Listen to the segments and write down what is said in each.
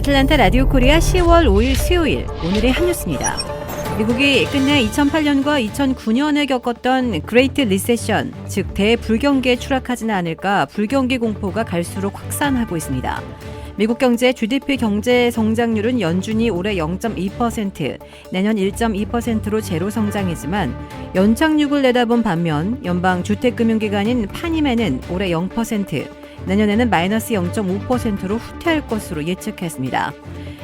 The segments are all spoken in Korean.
애틀랜타 라디오 코리아 10월 5일 수요일 오늘의 한 뉴스입니다. 미국이 끝내 2008년과 2009년에 겪었던 그레이트 리세션, 즉 대불경기에 추락하지는 않을까 불경기 공포가 갈수록 확산하고 있습니다. 미국 경제 GDP 경제 성장률은 연준이 올해 0.2%, 내년 1.2%로 제로 성장이지만 연착륙을 내다본 반면 연방 주택금융기관인 파니매는 올해 0%, 내년에는 마이너스 0.5%로 후퇴할 것으로 예측했습니다.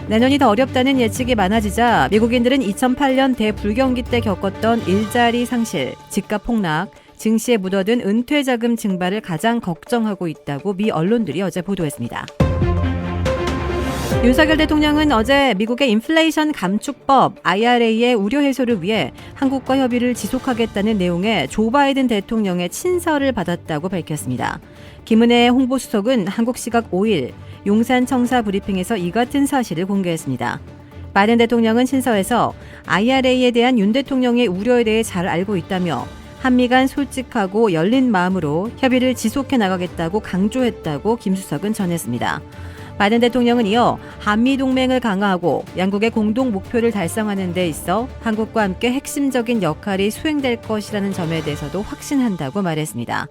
내년이 더 어렵다는 예측이 많아지자 미국인들은 2008년 대불경기 때 겪었던 일자리 상실, 집값 폭락, 증시에 묻어든 은퇴자금 증발을 가장 걱정하고 있다고 미 언론들이 어제 보도했습니다. 윤석열 대통령은 어제 미국의 인플레이션 감축법 IRA의 우려 해소를 위해 한국과 협의를 지속하겠다는 내용의 조 바이든 대통령의 친서를 받았다고 밝혔습니다. 김은혜 홍보수석은 한국 시각 5일 용산 청사 브리핑에서 이 같은 사실을 공개했습니다. 바이든 대통령은 친서에서 IRA에 대한 윤 대통령의 우려에 대해 잘 알고 있다며 한미 간 솔직하고 열린 마음으로 협의를 지속해 나가겠다고 강조했다고 김 수석은 전했습니다. 바이든 대통령은 이어 한미 동맹을 강화하고 양국의 공동 목표를 달성하는 데 있어 한국과 함께 핵심적인 역할이 수행될 것이라는 점에 대해서도 확신한다고 말했습니다.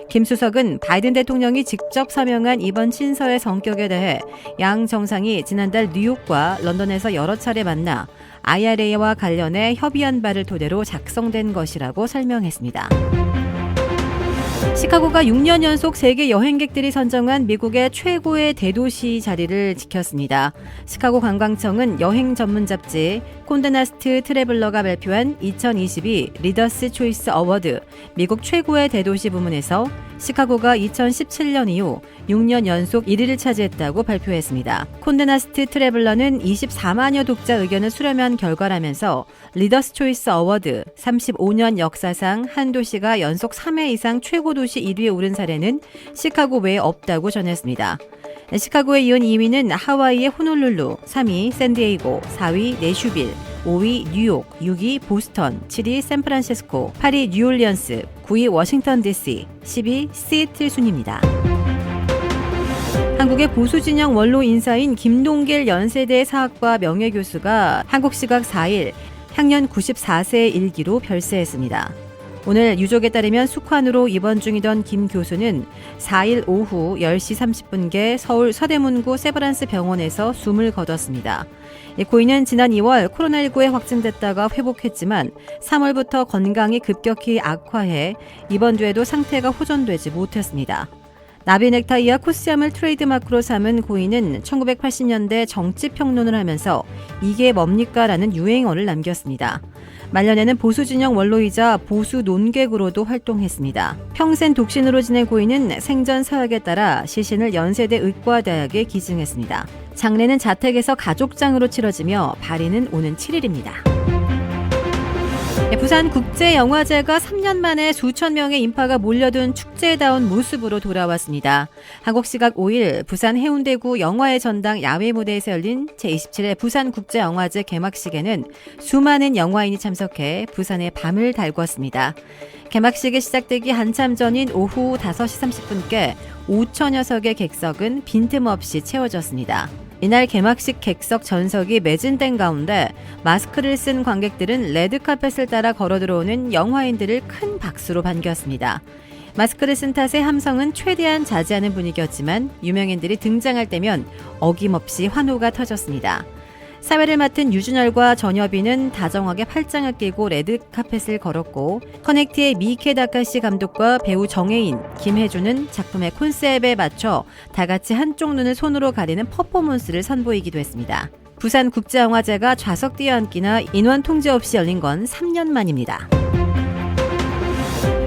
김 수석은 바이든 대통령이 직접 서명한 이번 친서의 성격에 대해 양 정상이 지난달 뉴욕과 런던에서 여러 차례 만나 IRA와 관련해 협의한 바를 토대로 작성된 것이라고 설명했습니다. 시카고가 6년 연속 세계 여행객들이 선정한 미국의 최고의 대도시 자리를 지켰습니다. 시카고 관광청은 여행 전문 잡지 콘데나스트 트래블러가 발표한 2022 리더스 초이스 어워드 미국 최고의 대도시 부문에서 시카고가 2017년 이후 6년 연속 1위를 차지했다고 발표했습니다. 콘데나스트 트래블러는 24만여 독자 의견을 수렴한 결과라면서 리더스 초이스 어워드 35년 역사상 한 도시가 연속 3회 이상 최고 도시 1위에 오른 사례는 시카고 외에 없다고 전했습니다. 시카고에 이은 2위는 하와이의 호놀룰루, 3위 샌디에이고, 4위 내슈빌, 5위 뉴욕, 6위 보스턴, 7위 샌프란시스코, 8위 뉴올리언스, 9위 워싱턴 DC, 10위 시애틀 순입니다. 한국의 보수진영 원로 인사인 김동길 연세대 사학과 명예교수가 한국 시각 4일 향년 94세의 일기로 별세했습니다. 오늘 유족에 따르면 숙환으로 입원 중이던 김 교수는 4일 오후 10시 30분께 서울 서대문구 세브란스 병원에서 숨을 거뒀습니다. 고인은 지난 2월 코로나19에 확진됐다가 회복했지만 3월부터 건강이 급격히 악화해 입원 뒤에도 상태가 호전되지 못했습니다. 나비 넥타이와 코스염을 트레이드마크로 삼은 고인은 1980년대 정치평론을 하면서 이게 뭡니까? 라는 유행어를 남겼습니다. 말년에는 보수진영 원로이자 보수 논객으로도 활동했습니다. 평생 독신으로 지낸 고인은 생전 서약에 따라 시신을 연세대 의과대학에 기증했습니다. 장례는 자택에서 가족장으로 치러지며 발인은 오는 7일입니다. 부산국제영화제가 3년 만에 수천 명의 인파가 몰려든 축제다운 모습으로 돌아왔습니다. 한국시각 5일 부산 해운대구 영화의 전당 야외 무대에서 열린 제27회 부산국제영화제 개막식에는 수많은 영화인이 참석해 부산의 밤을 달궜습니다. 개막식이 시작되기 한참 전인 오후 5시 30분께 5천여 석의 객석은 빈틈없이 채워졌습니다. 이날 개막식 객석 전석이 매진된 가운데 마스크를 쓴 관객들은 레드카펫을 따라 걸어 들어오는 영화인들을 큰 박수로 반겼습니다. 마스크를 쓴 탓에 함성은 최대한 자제하는 분위기였지만 유명인들이 등장할 때면 어김없이 환호가 터졌습니다. 사회를 맡은 유준열과 전여빈은 다정하게 팔짱을 끼고 레드카펫을 걸었고 커넥트의 미케 다카시 감독과 배우 정혜인, 김혜주는 작품의 콘셉트에 맞춰 다 같이 한쪽 눈을 손으로 가리는 퍼포먼스를 선보이기도 했습니다. 부산국제영화제가 좌석 뛰어앉기나 인원 통제 없이 열린 건 3년 만입니다.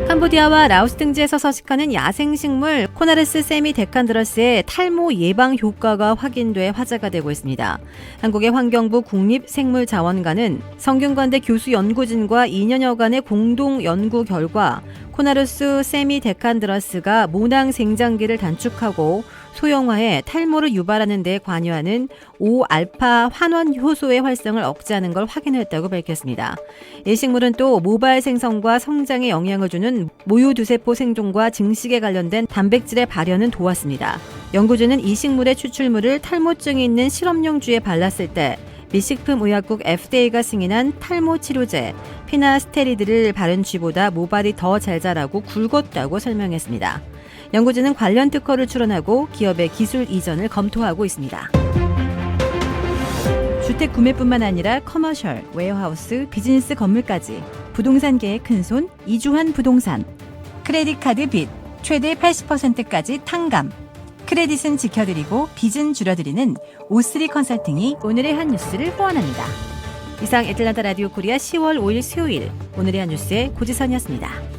캄보디아와 라오스 등지에서 서식하는 야생식물 코나르스 세미데칸드러스의 탈모 예방 효과가 확인돼 화제가 되고 있습니다. 한국의 환경부 국립생물자원관은 성균관대 교수 연구진과 2년여간의 공동 연구 결과 코나르스 세미데칸드러스가 모낭 생장기를 단축하고 소형화해 탈모를 유발하는 데 관여하는 5알파 환원 효소의 활성을 억제하는 걸 확인했다고 밝혔습니다. 이 식물은 또 모발 생성과 성장에 영향을 주는 모유두세포 생존과 증식에 관련된 단백질의 발현은 도왔습니다. 연구진은 이 식물의 추출물을 탈모증이 있는 실험용쥐에 발랐을 때 미식품의약국 FDA가 승인한 탈모 치료제 피나스테리드를 바른 쥐보다 모발이 더 잘 자라고 굵었다고 설명했습니다. 연구진은 관련 특허를 출원하고 기업의 기술 이전을 검토하고 있습니다. 주택 구매뿐만 아니라 커머셜, 웨어하우스, 비즈니스 건물까지 부동산계의 큰손 이주환 부동산. 크레딧 카드 빚 최대 80%까지 탕감. 크레딧은 지켜드리고 빚은 줄여드리는 O3 컨설팅이 오늘의 한 뉴스를 후원합니다. 이상 애틀란타 라디오 코리아 10월 5일 수요일 오늘의 한 뉴스의 고지선이었습니다.